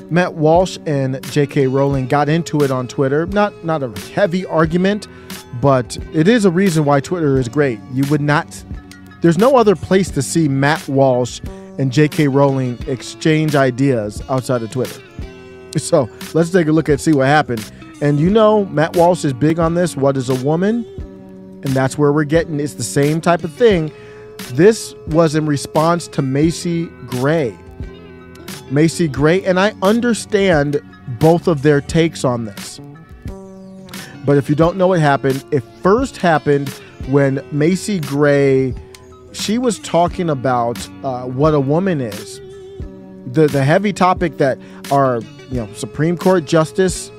Matt Walsh and JK Rowling got into it on Twitter. Not a heavy argument, but it is a reason why Twitter is great. There's no other place to see Matt Walsh and JK Rowling exchange ideas outside of Twitter. So let's take a look and see what happened. And Matt Walsh is big on this. What is a woman? And that's where we're getting. It's the same type of thing. This was in response to Macy Gray. Macy Gray, and I understand both of their takes on this. But if you don't know what happened, it first happened when Macy Gray, she was talking about what a woman is. The heavy topic that our Supreme Court Justice,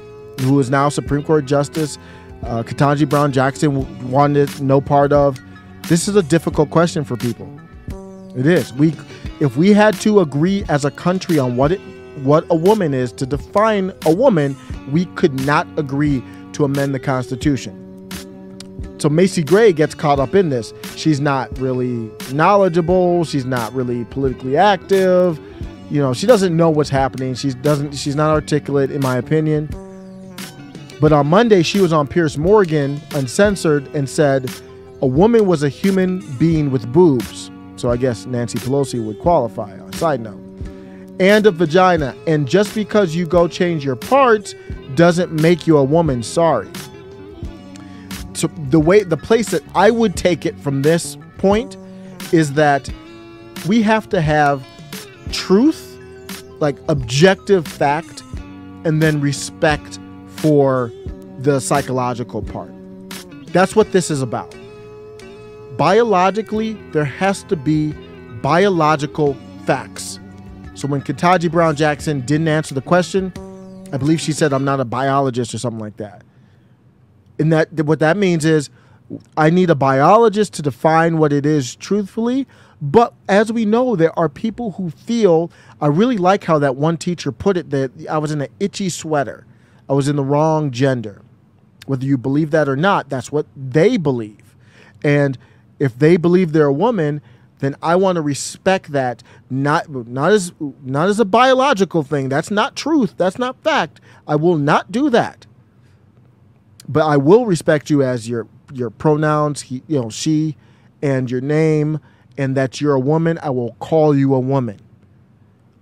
who is now Supreme Court Justice, Ketanji Brown Jackson wanted no part of. This is a difficult question for people. It is. If we had to agree as a country on what a woman is, to define a woman, we could not agree to amend the Constitution. So Macy Gray gets caught up in this. She's not really knowledgeable. She's not really politically active. She doesn't know what's happening. She's not articulate, in my opinion. But on Monday, she was on Piers Morgan, Uncensored, and said a woman was a human being with boobs. So I guess Nancy Pelosi would qualify, on a side note. And a vagina. And just because you go change your parts doesn't make you a woman. Sorry. So the place that I would take it from this point is that we have to have truth, like objective fact, and then respect for the psychological part. That's what this is about. Biologically, there has to be biological facts. So when Ketanji Brown Jackson didn't answer the question, I believe she said, "I'm not a biologist," or something like that. And what that means is I need a biologist to define what it is truthfully. But as we know, there are people who feel, I really like how that one teacher put it, that I was in an itchy sweater. I was in the wrong gender. Whether you believe that or not, that's what they believe. And if they believe they're a woman, then I want to respect that, not as a biological thing. That's not truth. That's not fact. I will not do that. But I will respect you as your pronouns, she, and your name, and that you're a woman. I will call you a woman.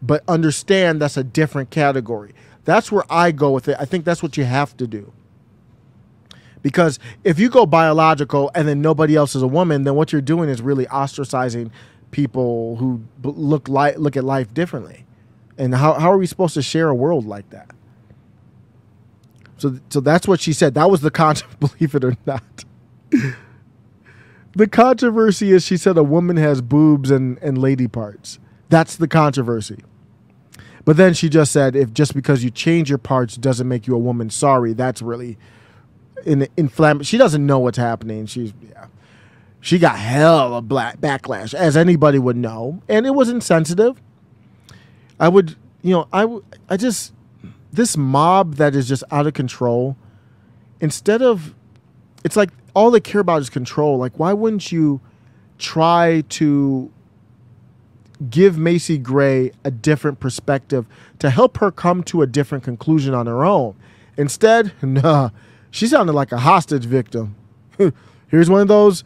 But understand that's a different category. That's where I go with it. I think that's what you have to do. Because if you go biological and then nobody else is a woman, then what you're doing is really ostracizing people who look at life differently. And how are we supposed to share a world like that? So that's what she said. That was the believe it or not. The controversy is she said a woman has boobs and lady parts. That's the controversy. But then she just said, if just because you change your parts doesn't make you a woman, sorry. That's really inflammatory. She doesn't know what's happening. She got hell of backlash, as anybody would know, and it was insensitive. This mob that is just out of control, it's like all they care about is control. Like, why wouldn't you try to give Macy Gray a different perspective to help her come to a different conclusion on her own? Instead, nah, she sounded like a hostage victim. Here's one of those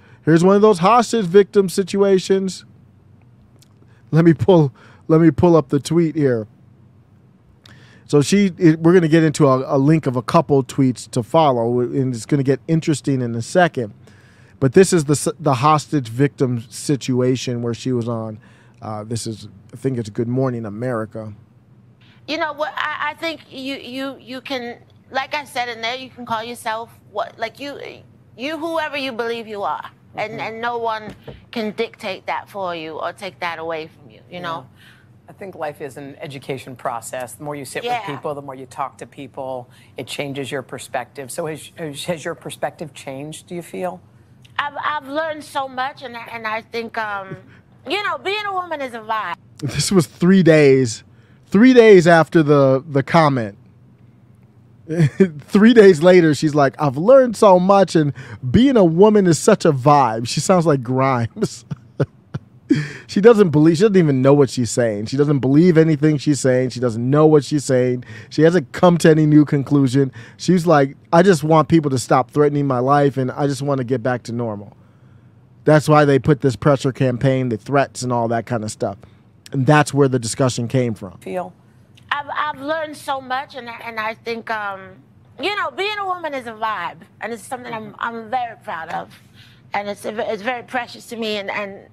hostage victim situations. Let me pull up the tweet here. So we're going to get into a link of a couple tweets to follow, and it's going to get interesting in a second. But this is the hostage victim situation where she was on. I think it's Good Morning America. You know what? I think you can, like I said in there, you can call yourself you whoever you believe you are, and no one can dictate that for you or take that away from you. You know. I think life is an education process. The more you sit with people, the more you talk to people, it changes your perspective. So has your perspective changed, do you feel? I've learned so much, and I think, being a woman is a vibe. This was 3 days. 3 days after the comment. 3 days later, she's like, I've learned so much, and being a woman is such a vibe. She sounds like Grimes. She doesn't even know what she's saying. She doesn't believe anything she's saying. She doesn't know what she's saying. She hasn't come to any new conclusion. She's like, I just want people to stop threatening my life, and I just want to get back to normal. That's why they put this pressure campaign, the threats and all that kind of stuff. And that's where the discussion came from. I've learned so much, and I think, you know, being a woman is a vibe, and it's something I'm very proud of. And it's very precious to me, and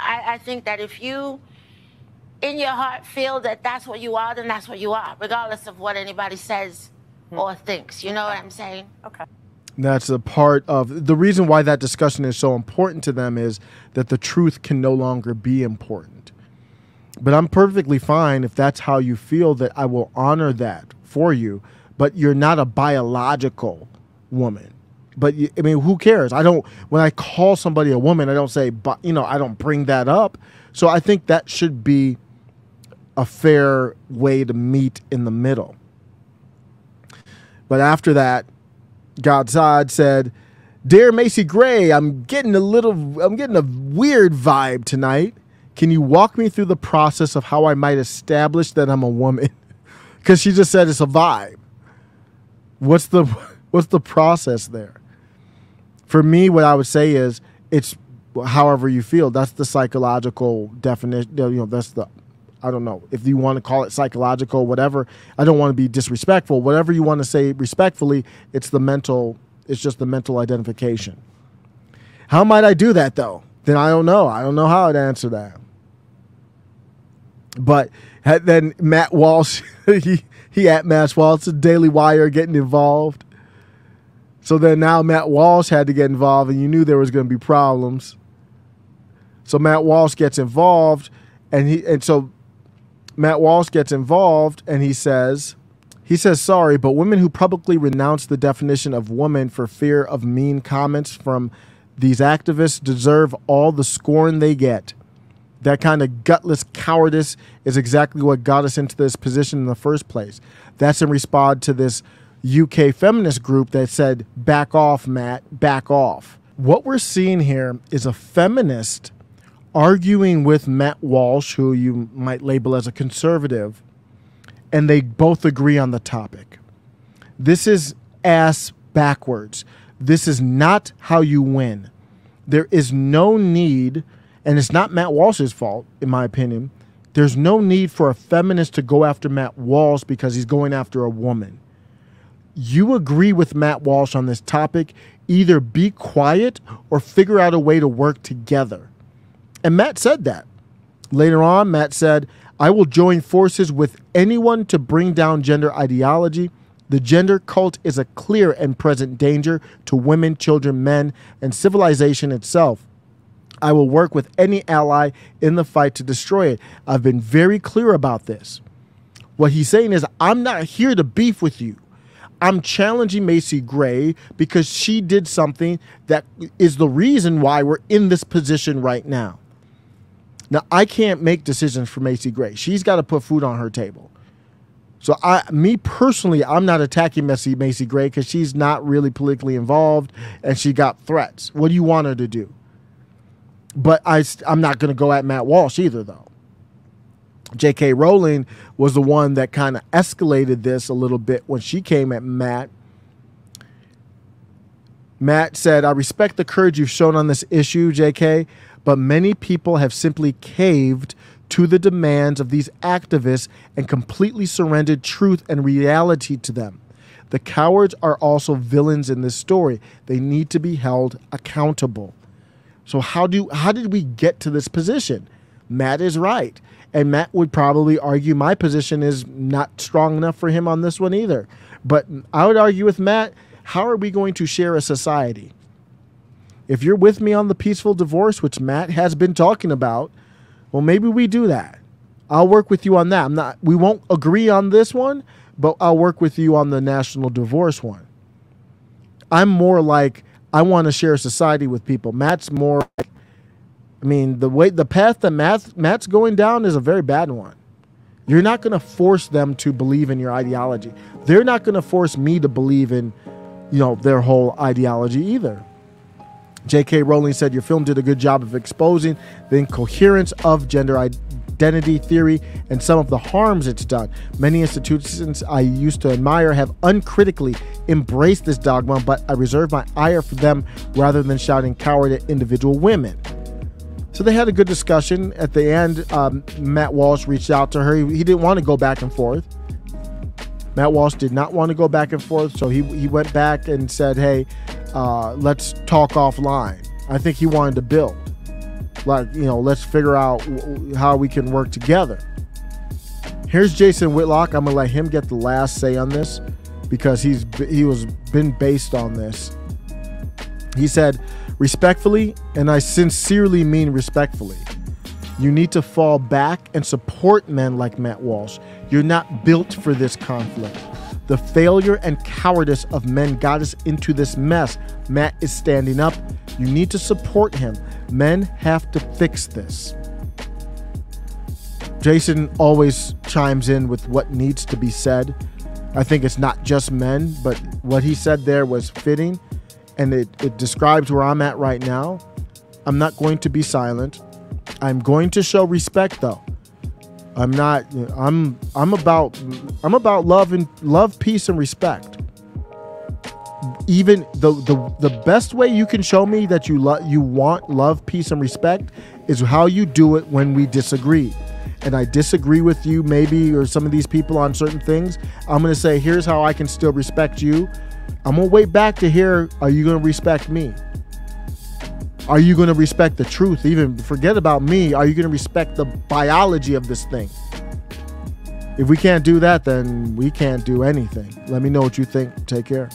I think that if you, in your heart, feel that that's what you are, then that's what you are, regardless of what anybody says or thinks. You know what I'm saying? Okay. That's a part of the reason why that discussion is so important to them, is that the truth can no longer be important. But I'm perfectly fine if that's how you feel, that I will honor that for you. But you're not a biological woman. But I mean, who cares? When I call somebody a woman, I don't say, but, you know, I don't bring that up. So I think that should be a fair way to meet in the middle. But after that, Godsad said, "Dear Macy Gray, I'm getting a weird vibe tonight. Can you walk me through the process of how I might establish that I'm a woman?" Because she just said it's a vibe. What's the process there? For me, what I would say is it's however you feel. That's the psychological definition. You know, that's the, I don't know if you want to call it psychological, whatever. I don't want to be disrespectful. Whatever you want to say respectfully, it's just the mental identification. How might I do that though? Then I don't know. I don't know how I'd answer that. But then Matt Walsh, he at Matt Walsh, the Daily Wire getting involved. So then now Matt Walsh had to get involved, and you knew there was going to be problems. So Matt Walsh gets involved, and so Matt Walsh gets involved, and he says, sorry, but women who publicly renounce the definition of woman for fear of mean comments from these activists deserve all the scorn they get. That kind of gutless cowardice is exactly what got us into this position in the first place. That's in response to this UK feminist group that said, back off, Matt, back off. What we're seeing here is a feminist arguing with Matt Walsh, who you might label as a conservative, and they both agree on the topic. This is ass backwards. This is not how you win. There is no need, and it's not Matt Walsh's fault, in my opinion. There's no need for a feminist to go after Matt Walsh because he's going after a woman. You agree with Matt Walsh on this topic, either be quiet or figure out a way to work together. And Matt said that. Later on, Matt said, I will join forces with anyone to bring down gender ideology. The gender cult is a clear and present danger to women, children, men, and civilization itself. I will work with any ally in the fight to destroy it. I've been very clear about this. What he's saying is, I'm not here to beef with you. I'm challenging Macy Gray because she did something that is the reason why we're in this position right now. Now, I can't make decisions for Macy Gray. She's got to put food on her table. So me personally, I'm not attacking Macy Gray because she's not really politically involved and she got threats. What do you want her to do? But I'm not going to go at Matt Walsh either, though. JK Rowling was the one that kind of escalated this a little bit when she came at Matt. Matt said, I respect the courage you've shown on this issue, JK, but many people have simply caved to the demands of these activists and completely surrendered truth and reality to them. The cowards are also villains in this story. They need to be held accountable. So how did we get to this position? Matt is right. And Matt would probably argue my position is not strong enough for him on this one either. But I would argue with Matt, how are we going to share a society? If you're with me on the peaceful divorce, which Matt has been talking about, well, maybe we do that. I'll work with you on that. We won't agree on this one, but I'll work with you on the national divorce one. I'm more like, I want to share a society with people. Matt's more like, I mean, the path that Matt's going down is a very bad one. You're not going to force them to believe in your ideology. They're not going to force me to believe in, their whole ideology either. JK Rowling said, your film did a good job of exposing the incoherence of gender identity theory and some of the harms it's done. Many institutions I used to admire have uncritically embraced this dogma, but I reserve my ire for them rather than shouting coward at individual women. So they had a good discussion. At the end, Matt Walsh reached out to her. He didn't want to go back and forth. Matt Walsh did not want to go back and forth, so he went back and said, hey, let's talk offline. I think he wanted to build. Like, let's figure out how we can work together. Here's Jason Whitlock. I'm going to let him get the last say on this because he was been based on this. He said, respectfully, and I sincerely mean respectfully, you need to fall back and support men like Matt Walsh. You're not built for this conflict. The failure and cowardice of men got us into this mess. Matt is standing up. You need to support him. Men have to fix this. Jason always chimes in with what needs to be said. I think it's not just men, but what he said there was fitting, and it describes where I'm at right now. I'm not going to be silent. I'm going to show respect, though. I'm about love, peace, and respect. Even the best way you can show me that you want love, peace, and respect is how you do it when we disagree. And I disagree with you, maybe, or some of these people on certain things. I'm going to say, here's how I can still respect you. I'm going to wait back to hear, are you going to respect me? Are you going to respect the truth? Even forget about me. Are you going to respect the biology of this thing? If we can't do that, then we can't do anything. Let me know what you think. Take care.